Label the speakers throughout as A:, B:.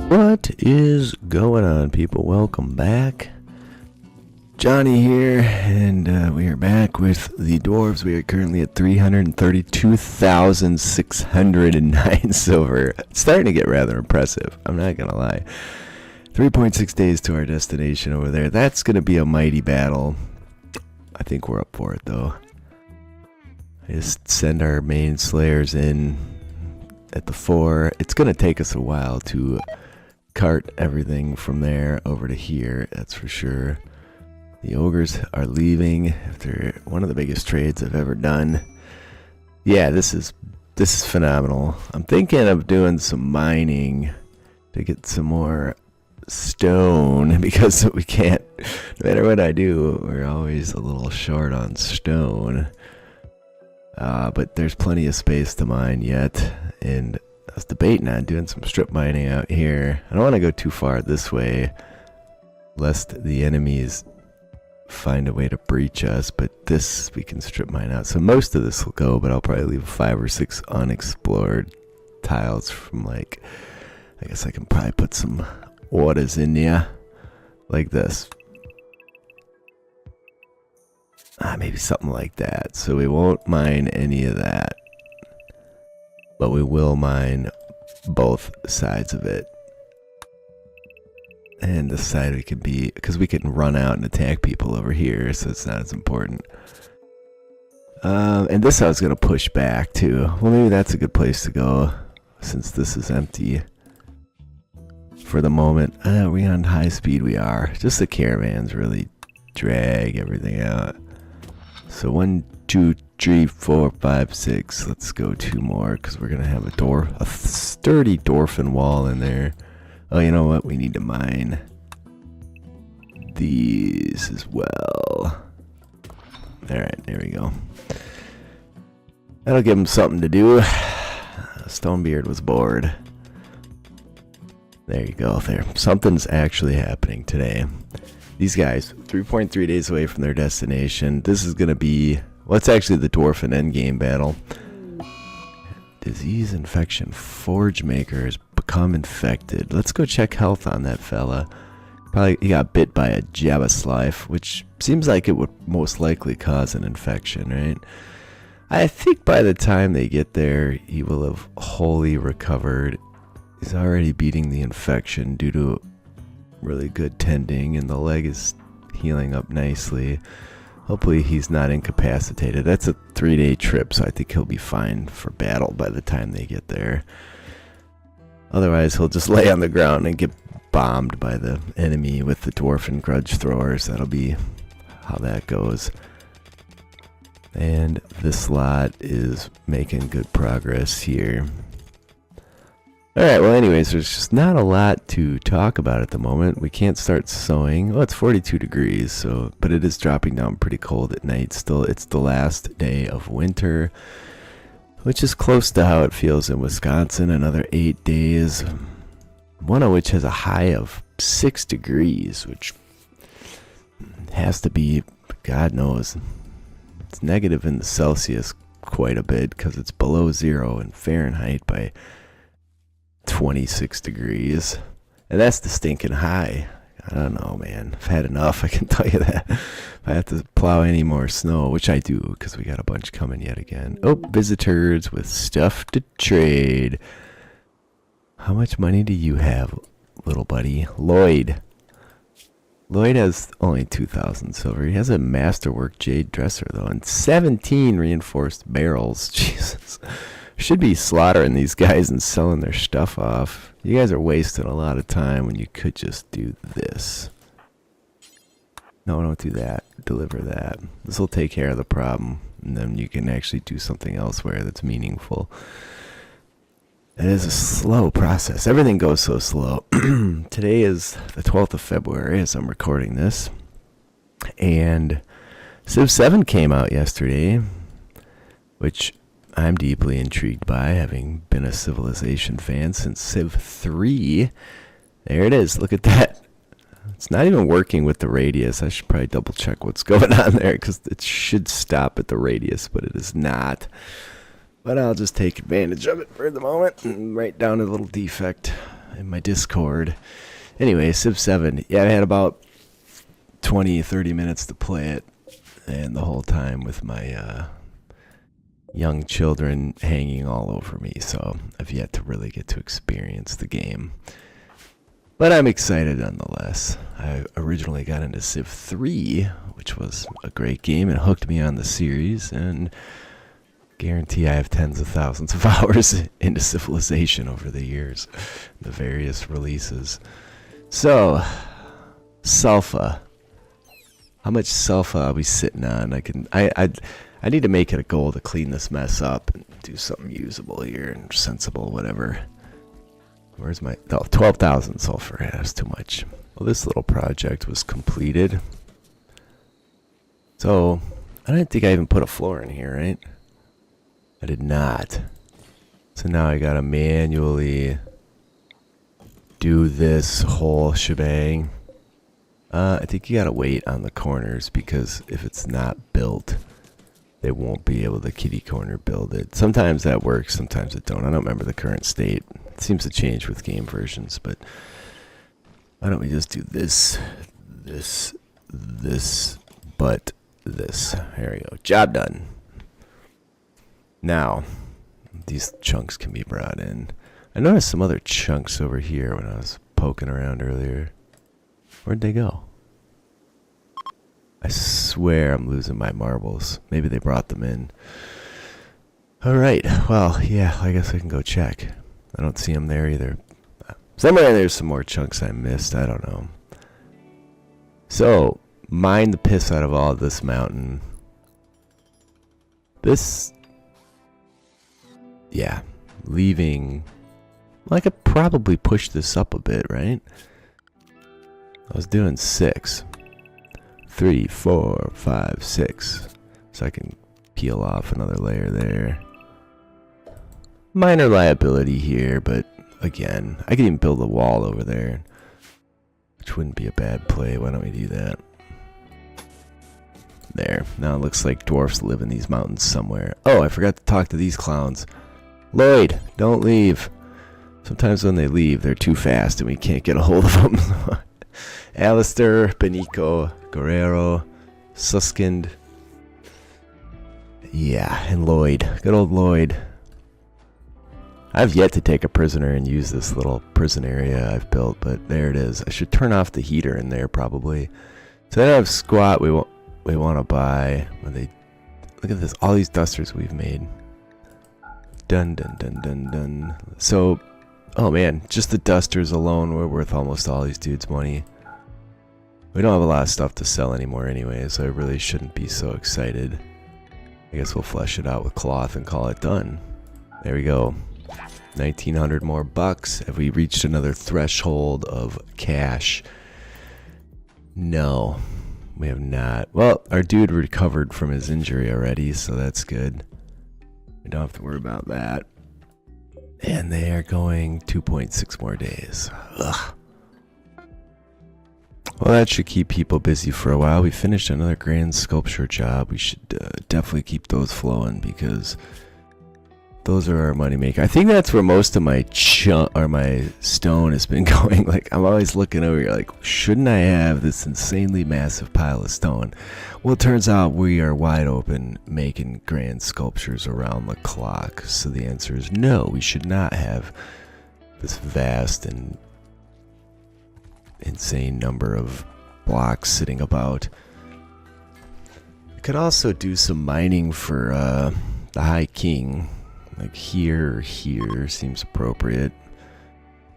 A: What is going on, people? Welcome back. Johnny here, and we are back with the Dwarves. We are currently at 332,609 silver. It's starting to get rather impressive, I'm not gonna lie. 3.6 days to our destination over there. That's gonna be a mighty battle. I think we're up for it, though. I just send our main slayers in at the 4. It's gonna take us a while to cart everything from there over to here, that's for sure. The ogres are leaving after one of the biggest trades I've ever done. Yeah, this is phenomenal. I'm thinking of doing some mining to get some more stone because we can't, no matter what I do, we're always a little short on stone. But there's plenty of space to mine yet, and I was debating on doing some strip mining out here. I don't want to go too far this way, lest the enemies find a way to breach us, but this we can strip mine out. So most of this will go, but I'll probably leave 5 or 6 unexplored tiles from, like, I guess I can probably put some orders in there, like this. Maybe something like that. So we won't mine any of that, but we will mine both sides of it. And this side we can be, because we can run out and attack people over here, so it's not as important. And this I was going to push back too. Well, maybe that's a good place to go, since this is empty for the moment. Are we on high speed? We are. Just the caravans really drag everything out. So 1, 2, 3, 4, 5, 6. Let's go 2 more, because we're going to have a sturdy dwarfen wall in there. Oh, you know what? We need to mine these as well. Alright, there we go. That'll give him something to do. Stonebeard was bored. There you go, there. Something's actually happening today. These guys, 3.3 days away from their destination. This is going to be, well, it's actually the dwarf and endgame battle. Disease infection. Forge maker has become infected. Let's go check health on that fella. Probably he got bit by a Jabba which seems like it would most likely cause an infection, right? I think by the time they get there, he will have wholly recovered. He's already beating the infection due to really good tending, and the leg is healing up nicely. Hopefully he's not incapacitated. That's a 3-day trip, so I think he'll be fine for battle by the time they get there. Otherwise, he'll just lay on the ground and get bombed by the enemy with the dwarfen grudge throwers. That'll be how that goes. And this lot is making good progress here. Alright, well anyways, there's just not a lot to talk about at the moment. We can't start sowing. Well, it's 42 degrees, so but it is dropping down pretty cold at night still. It's the last day of winter, which is close to how it feels in Wisconsin. Another 8 days, one of which has a high of 6 degrees, which has to be, God knows, it's negative in the Celsius quite a bit, because it's below 0 in Fahrenheit by 26 degrees, and that's the stinking high. I don't know, man. I've had enough, I can tell you that. If I have to plow any more snow, which I do, because we got a bunch coming yet again. Oh, visitors with stuff to trade. How much money do you have, little buddy? Lloyd has only 2,000 silver. He has a masterwork jade dresser, though, and 17 reinforced barrels. Jesus. Should be slaughtering these guys and selling their stuff off. You guys are wasting a lot of time when you could just do this. No, don't do that. Deliver that. This will take care of the problem, and then you can actually do something elsewhere that's meaningful. It is a slow process. Everything goes so slow. Today is the 12th of February as I'm recording this. And Civ 7 came out yesterday, which I'm deeply intrigued by, having been a Civilization fan since Civ 3. There it is. Look at that. It's not even working with the radius. I should probably double check what's going on there, because it should stop at the radius, but it is not. But I'll just take advantage of it for the moment and write down a little defect. in my Discord. Anyway, Civ 7. Yeah, I had about 20, 30 minutes to play it, and the whole time with my young children hanging all over me, so I've yet to really get to experience the game. But I'm excited nonetheless. I originally got into Civ 3, which was a great game and hooked me on the series, and guarantee I have tens of thousands of hours into Civilization over the years, the various releases. So, Sulfa. How much Sulfa are we sitting on? I need to make it a goal to clean this mess up and do something usable here and sensible, whatever. Where's my... Oh, 12,000 sulfur. Yeah, that's too much. Well, this little project was completed. So, I didn't think I even put a floor in here, right? I did not. So now I gotta manually do this whole shebang. I think you gotta wait on the corners, because if it's not built, they won't be able to kitty corner build it. Sometimes that works, sometimes it don't. I don't remember the current state. It seems to change with game versions, but why don't we just do this, this, but this. There we go. Job done. Now, these chunks can be brought in. I noticed some other chunks over here when I was poking around earlier. Where'd they go? I swear I'm losing my marbles. Maybe they brought them in. Alright, well, yeah, I guess I can go check. I don't see them there either. Somewhere there's some more chunks I missed. I don't know. So, mine the piss out of all of this mountain. This... Yeah, leaving... Well, I could probably push this up a bit, right? I was doing 6. 3, 4, 5, 6. So I can peel off another layer there. Minor liability here, but again, I could even build a wall over there, which wouldn't be a bad play. Why don't we do that? There. Now it looks like dwarfs live in these mountains somewhere. Oh, I forgot to talk to these clowns. Lloyd, don't leave. Sometimes when they leave, they're too fast and we can't get a hold of them. Alistair, Benico, Guerrero, Suskind. Yeah, and Lloyd. Good old Lloyd. I've yet to take a prisoner and use this little prison area I've built, but there it is. I should turn off the heater in there probably. So then I have squat we want to buy. Look at this, all these dusters we've made. Dun dun dun dun dun. So, oh man, just the dusters alone were worth almost all these dudes' money. We don't have a lot of stuff to sell anymore anyway, so I really shouldn't be so excited. I guess we'll flesh it out with cloth and call it done. There we go. 1,900 more bucks. Have we reached another threshold of cash? No, we have not. Well, our dude recovered from his injury already, so that's good. We don't have to worry about that. And they are going 2.6 more days. Ugh. Well, that should keep people busy for a while. We finished another grand sculpture job. We should definitely keep those flowing, because those are our moneymaker. I think that's where most of my my stone has been going. Like, I'm always looking over here like, shouldn't I have this insanely massive pile of stone? Well, it turns out we are wide open making grand sculptures around the clock. So the answer is no, we should not have this vast and insane number of blocks sitting about. We could also do some mining for the High King. Like here or here seems appropriate.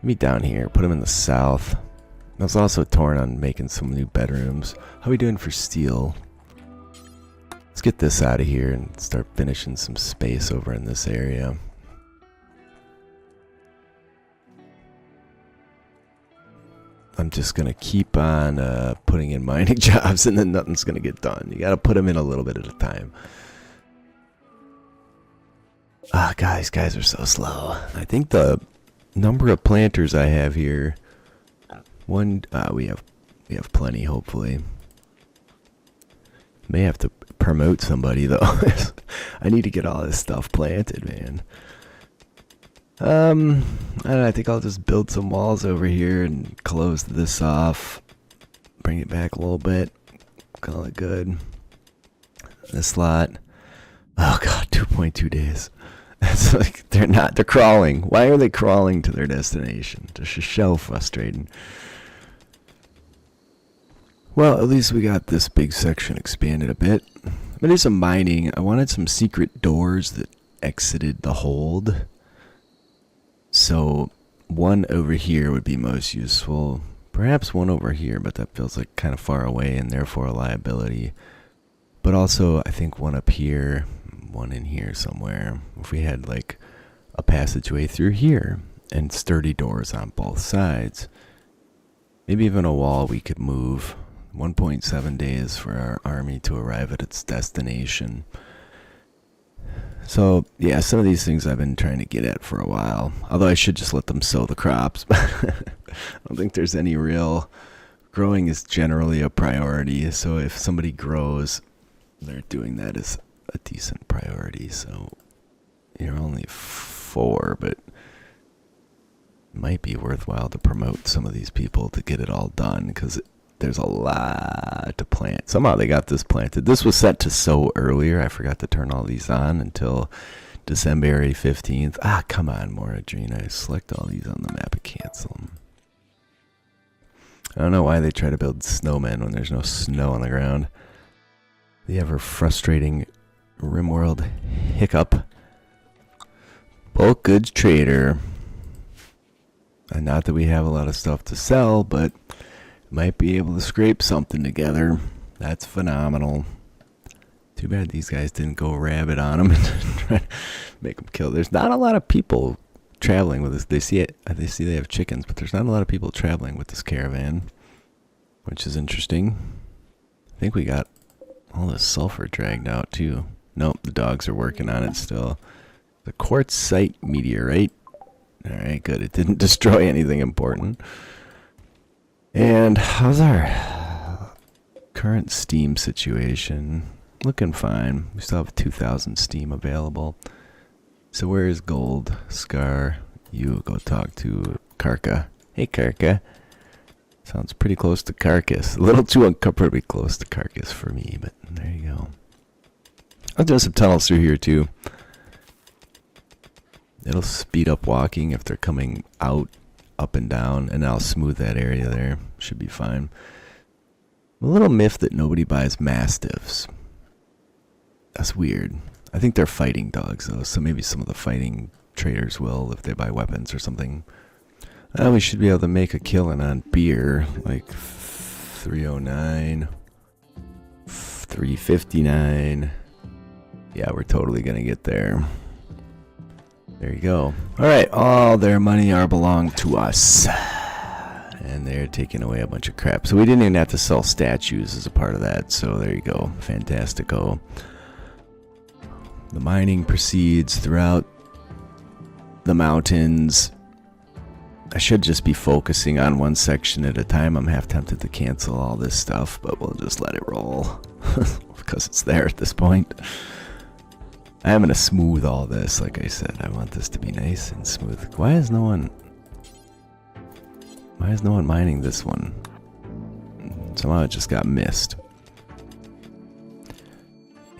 A: Maybe down here. Put them in the south. I was also torn on making some new bedrooms. How are we doing for steel? Let's get this out of here and start finishing some space over in this area. I'm just going to keep on putting in mining jobs, and then nothing's going to get done. You got to put them in a little bit at a time. Ah, guys are so slow. I think the number of planters I have here, we have plenty, hopefully. May have to promote somebody though. I need to get all this stuff planted, man. I don't know, I think I'll just build some walls over here and close this off. Bring it back a little bit. Call it good. This lot. Oh god, 2.2 days. It's like they're crawling. Why are they crawling to their destination? It's just so frustrating. Well, at least we got this big section expanded a bit. I'm gonna do some mining. I wanted some secret doors that exited the hold. So one over here would be most useful. Perhaps one over here, but that feels like kind of far away and therefore a liability. But also, I think one up here, one in here somewhere. If we had like a passageway through here and sturdy doors on both sides, maybe even a wall we could move. 1.7 days for our army to arrive at its destination. So yeah, some of these things I've been trying to get at for a while. Although I should just let them sow the crops. I don't think there's any real... Growing is generally a priority, so if somebody grows, they're doing that as a decent priority. So you're only 4, but it might be worthwhile to promote some of these people to get it all done, because there's a lot to plant. Somehow they got this planted. This was set to sow earlier. I forgot to turn all these on until December 15th. Ah, come on, Moradrina. I select all these on the map and cancel them. I don't know why they try to build snowmen when there's no snow on the ground. The ever frustrating RimWorld hiccup. Bulk goods trader. And not that we have a lot of stuff to sell, but might be able to scrape something together. That's phenomenal. Too bad these guys didn't go rabid on them and try to make them kill. There's not a lot of people traveling with this. They see it. They see they have chickens, but there's not a lot of people traveling with this caravan, which is interesting. I think we got all the sulfur dragged out too. Nope, the dogs are working on it still. The quartzite meteorite. All right, good. It didn't destroy anything important. And how's our current Steam situation? Looking fine. We still have 2,000 Steam available. So where is Gold? Scar, you go talk to Karka. Hey Karka. Sounds pretty close to Carcass. A little too uncomfortably close to Carcass for me, but there you go. I'll do some tunnels through here too. It'll speed up walking if they're coming out, up and down, and I'll smooth that area there. Should be fine. I'm a little miffed that nobody buys Mastiffs. That's weird. I think they're fighting dogs though, so maybe some of the fighting traders will if they buy weapons or something. We should be able to make a killing on beer, like 309, 359. Yeah, we're totally gonna get there. There you go. Alright, all their money are belong to us. And they're taking away a bunch of crap. So we didn't even have to sell statues as a part of that. So there you go. Fantastico. The mining proceeds throughout the mountains. I should just be focusing on one section at a time. I'm half tempted to cancel all this stuff, but we'll just let it roll. Because it's there at this point. I'm going to smooth all this, like I said. I want this to be nice and smooth. Why is no one mining this one? Somehow it just got missed.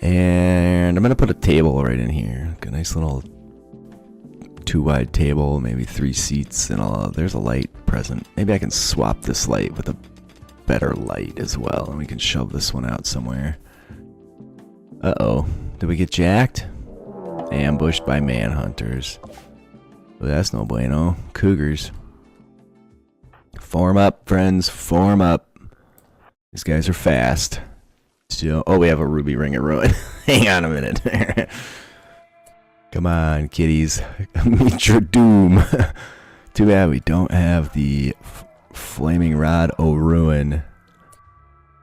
A: And I'm going to put a table right in here. A nice little 2-wide table, maybe 3 seats, and there's a light present. Maybe I can swap this light with a better light as well, and we can shove this one out somewhere. Uh-oh. Did we get jacked? Ambushed by Manhunters. Well, that's no bueno. Cougars. Form up, friends. Form up. These guys are fast. So, oh, we have a ruby ring of ruin. Hang on a minute. Come on, kitties. Meet your doom. Too bad we don't have the flaming rod o' ruin.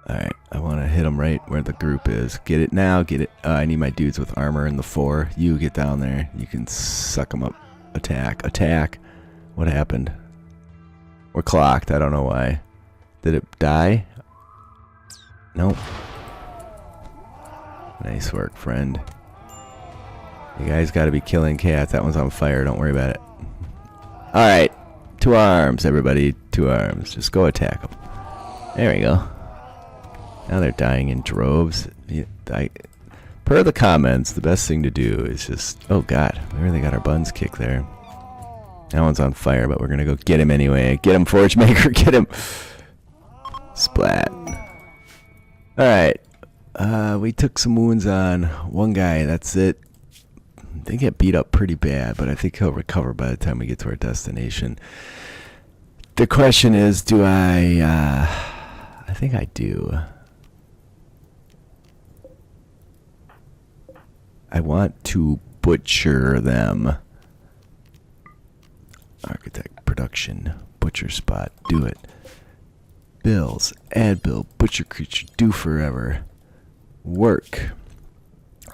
A: Alright, I want to hit them right where the group is. Get it now, get it. I need my dudes with armor in the 4. You get down there. You can suck them up. Attack, attack. What happened? We're clocked, I don't know why. Did it die? Nope. Nice work, friend. You guys gotta be killing cats. That one's on fire, don't worry about it. Alright. 2 arms, everybody. 2 arms. Just go attack them. There we go. Now they're dying in droves. Per the comments, the best thing to do is just... Oh, God. We really got our buns kicked there. That one's on fire, but we're going to go get him anyway. Get him, Forge Maker. Get him. Splat. Alright. We took some wounds on one guy. That's it. They get beat up pretty bad, but I think he'll recover by the time we get to our destination. The question is, do I think I do. I want to butcher them. Architect, production, butcher spot, do it. Bills, add bill, butcher creature, do forever. Work.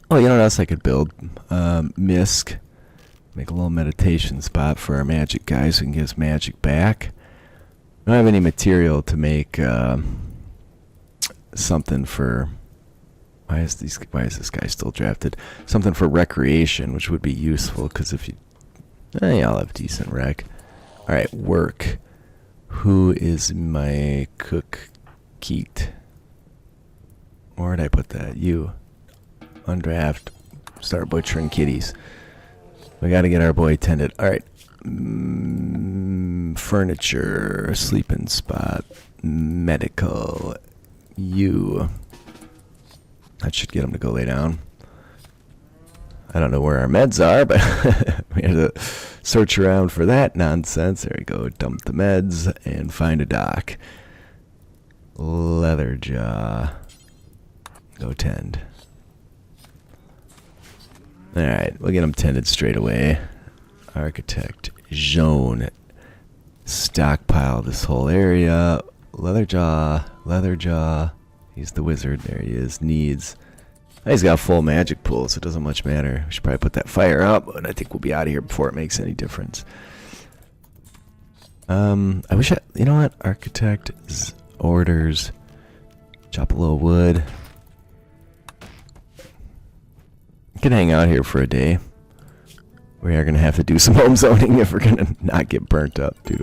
A: Oh, you know what else I could build? Misk. Make a little meditation spot for our magic guys who can get his magic back. I don't have any material to make something for... Why is this guy still drafted? Something for recreation, which would be useful, because if you... I'll have decent rec. Alright, work. Who is my cook? Keat. Where did I put that? You. Undraft. Start butchering kitties. We gotta get our boy tended. Alright. Furniture. Sleeping spot. Medical. You. That should get him to go lay down. I don't know where our meds are, but we have to search around for that nonsense. There we go. Dump the meds and find a dock. Leatherjaw. Go tend. Alright, we'll get him tended straight away. Architect. Zone. Stockpile this whole area. Leatherjaw. Leatherjaw. He's the wizard. There he is. Needs. He's got full magic pool, so it doesn't much matter. We should probably put that fire up, but I think we'll be out of here before it makes any difference. I wish you know what? Architect, orders, chop a little wood. We can hang out here for a day. We are going to have to do some home zoning if we're going to not get burnt up due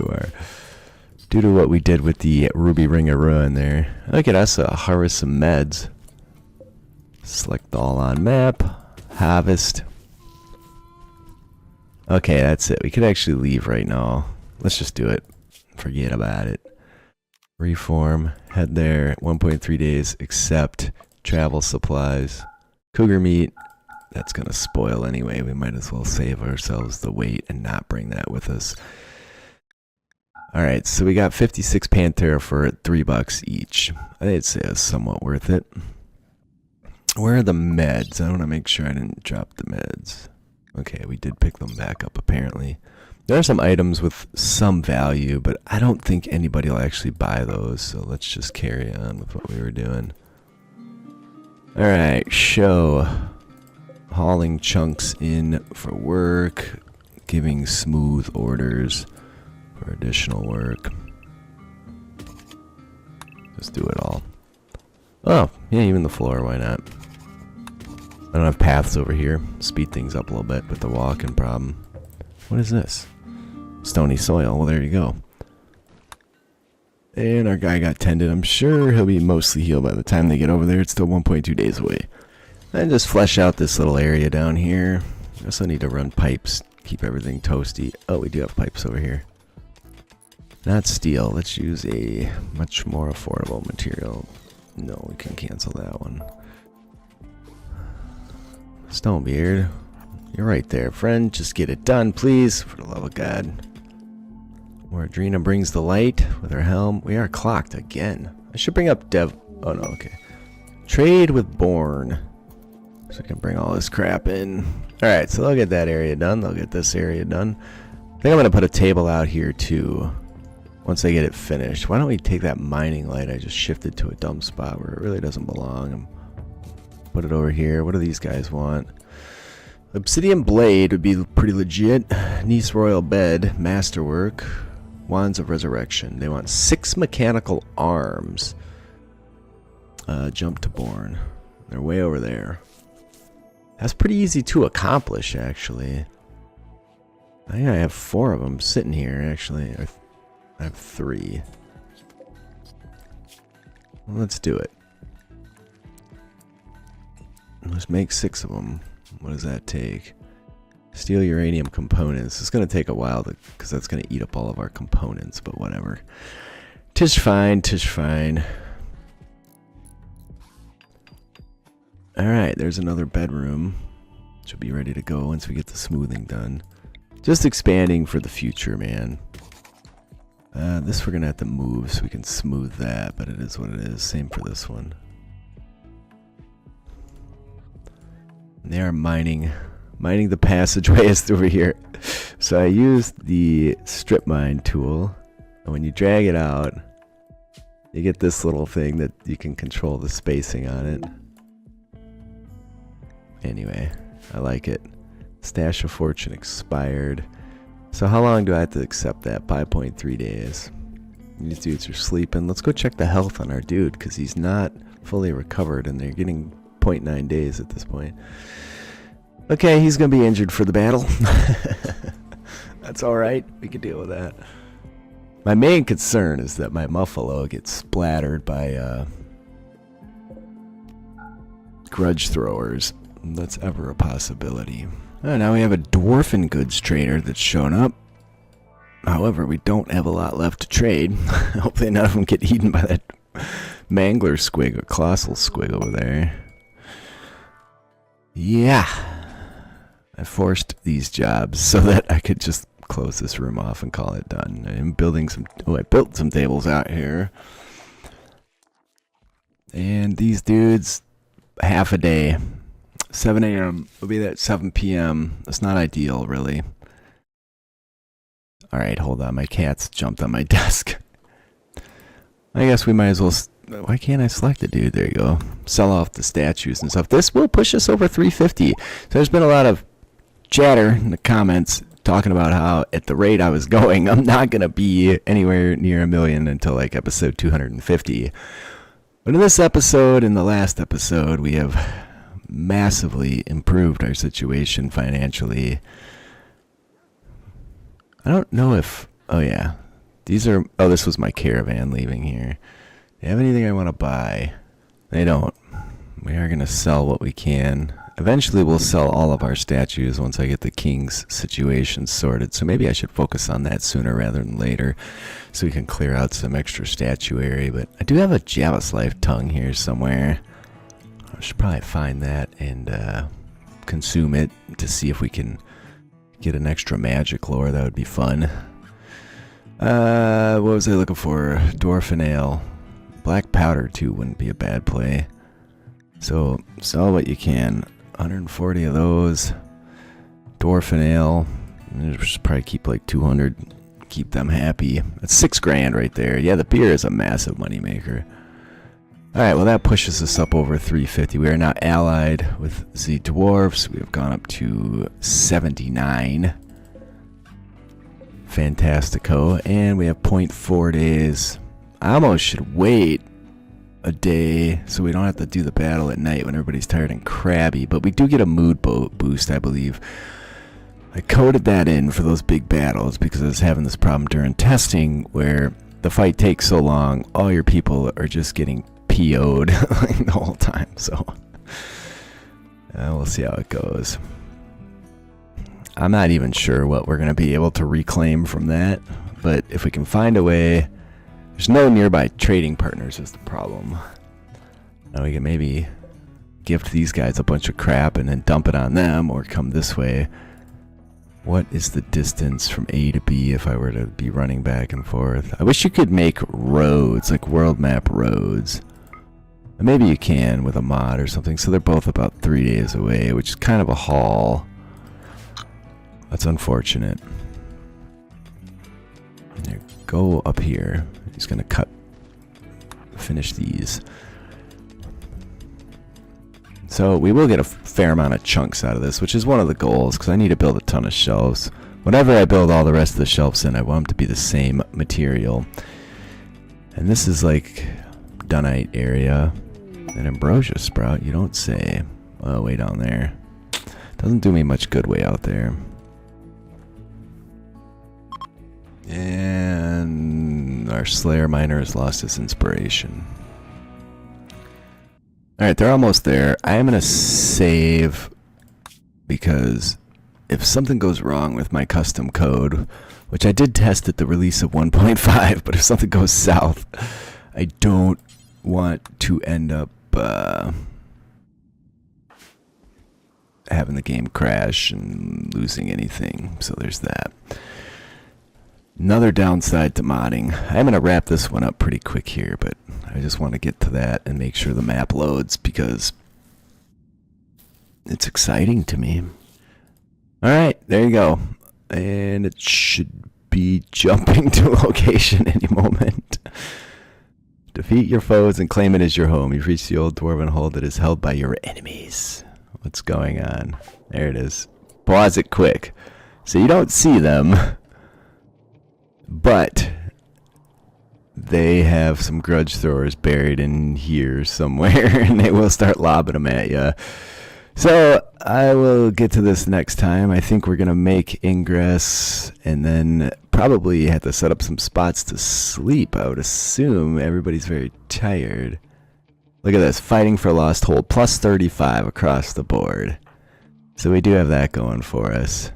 A: to what we did with the Ruby Ring of Ruin there. Look at us harvest some meds. Select all on map. Harvest. Okay, that's it. We could actually leave right now. Let's just do it. Forget about it. Reform. Head there. 1.3 days. Accept. Travel supplies. Cougar meat. That's going to spoil anyway. We might as well save ourselves the weight and not bring that with us. Alright, so we got 56 Pantera for $3 each. I'd say it's somewhat worth it. Where are the meds? I want to make sure I didn't drop the meds. Okay, we did pick them back up apparently. There are some items with some value, but I don't think anybody will actually buy those, so let's just carry on with what we were doing. Alright, show. Hauling chunks in for work. Giving smooth orders for additional work. Just do it all. Oh, yeah, even the floor, why not? I don't have paths over here. Speed things up a little bit with the walking problem. What is this? Stony soil. Well, there you go. And our guy got tended. I'm sure he'll be mostly healed by the time they get over there. It's still 1.2 days away. And just flesh out this little area down here. I also need to run pipes. Keep everything toasty. Oh, we do have pipes over here. Not steel. Let's use a much more affordable material. No, we can cancel that one. Stonebeard. You're right there, friend. Just get it done, please. For the love of God. Mordrina brings the light with her helm. We are clocked again. I should bring up Dev... Oh, no, okay. Trade with Born. So I can bring all this crap in. Alright, so they'll get that area done. They'll get this area done. I think I'm going to put a table out here, too. Once I get it finished. Why don't we take that mining light I just shifted to a dumb spot where it really doesn't belong and put it over here. What do these guys want? Obsidian Blade would be pretty legit. Nice Royal Bed. Masterwork. Wands of Resurrection. They want 6 mechanical arms. Jump to Born. They're way over there. That's pretty easy to accomplish, actually. I think I have 4 of them sitting here, actually. I have 3. Well, let's do it. Let's make 6 of them. What does that take? Steel uranium components. It's going to take a while because that's going to eat up all of our components, but whatever. Tish fine, tish fine. Alright, there's another bedroom. Should be ready to go once we get the smoothing done. Just expanding for the future, man. This we're going to have to move so we can smooth that, but it is what it is. Same for this one. And they are mining the passageways through here. So I used the strip mine tool, and when you drag it out, you get this little thing that you can control the spacing on it. Anyway, I like it. Stash of Fortune expired. So how long do I have to accept that? 5.3 days. These dudes are sleeping. Let's go check the health on our dude, because he's not fully recovered, and they're getting 0.9 days at this point. Okay, he's going to be injured for the battle. That's alright. We can deal with that. My main concern is that my Muffalo gets splattered by grudge throwers. That's ever a possibility. Oh, now we have a dwarfen goods trader that's shown up. However, we don't have a lot left to trade. Hopefully none of them get eaten by that mangler squig or colossal squig over there. Yeah. I forced these jobs so that I could just close this room off and call it done. I'm building some... Oh, I built some tables out here. And these dudes, half a day. 7 a.m. will be at 7 p.m. That's not ideal, really. Alright, hold on. My cat's jumped on my desk. I guess we might as well... Why can't I select it, dude? There you go. Sell off the statues and stuff. This will push us over 350. So there's been a lot of chatter in the comments talking about how at the rate I was going, I'm not going to be anywhere near 1 million until like episode 250. But in this episode, in the last episode, we have massively improved our situation financially. I don't know if... Oh, yeah. These are... Oh, this was my caravan leaving here. Do they have anything I want to buy? They don't. We are going to sell what we can. Eventually, we'll sell all of our statues once I get the king's situation sorted. So maybe I should focus on that sooner rather than later, so we can clear out some extra statuary. But I do have a Javis Life tongue here somewhere. I should probably find that and consume it to see if we can get an extra magic lore. That would be fun. What was I looking for? Dwarf and ale. Black powder, too, wouldn't be a bad play. So, sell what you can. 140 of those. Dwarf and ale. Just probably keep like 200. Keep them happy. That's 6 grand right there. Yeah, the beer is a massive moneymaker. Alright, well that pushes us up over 350. We are now allied with the Dwarfs. We have gone up to 79. Fantastico. And we have 0.4 days. I almost should wait a day so we don't have to do the battle at night when everybody's tired and crabby. But we do get a mood boost, I believe. I coded that in for those big battles because I was having this problem during testing where the fight takes so long, all your people are just getting PO'd the whole time. So we'll see how it goes. I'm not even sure what we're going to be able to reclaim from that, but if we can find a way... There's no nearby trading partners is the problem. Now we can maybe gift these guys a bunch of crap and then dump it on them, or come this way. What is the distance from A to B if I were to be running back and forth? I wish you could make roads, like world map roads. Maybe you can with a mod or something. So they're both about 3 days away, which is kind of a haul. That's unfortunate. There, go up here. He's going to finish these. So we will get a fair amount of chunks out of this, which is one of the goals, because I need to build a ton of shelves. Whenever I build all the rest of the shelves in, I want them to be the same material. And this is like Dunite area. An ambrosia sprout, you don't say. Oh, way down there. Doesn't do me much good way out there. Slayer miner has lost his inspiration. Alright, they're almost there. I am going to save because if something goes wrong with my custom code, which I did test at the release of 1.5, but if something goes south, I don't want to end up having the game crash and losing anything. So there's that. Another downside to modding. I'm going to wrap this one up pretty quick here, but I just want to get to that and make sure the map loads because it's exciting to me. Alright, there you go. And it should be jumping to a location any moment. Defeat your foes and claim it as your home. You've reached the old dwarven hold that is held by your enemies. What's going on? There it is. Pause it quick. So you don't see them, but they have some grudge throwers buried in here somewhere, and they will start lobbing them at you. So I will get to this next time. I think we're going to make ingress and then probably have to set up some spots to sleep. I would assume everybody's very tired. Look at this. Fighting for lost hold. Plus 35 across the board. So we do have that going for us.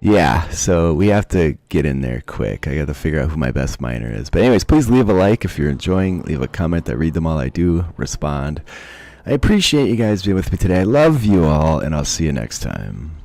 A: Yeah, so we have to get in there quick. I got to figure out who my best miner is. But anyways, please leave a like if you're enjoying. Leave a comment. I read them all. I do respond. I appreciate you guys being with me today. I love you all, and I'll see you next time.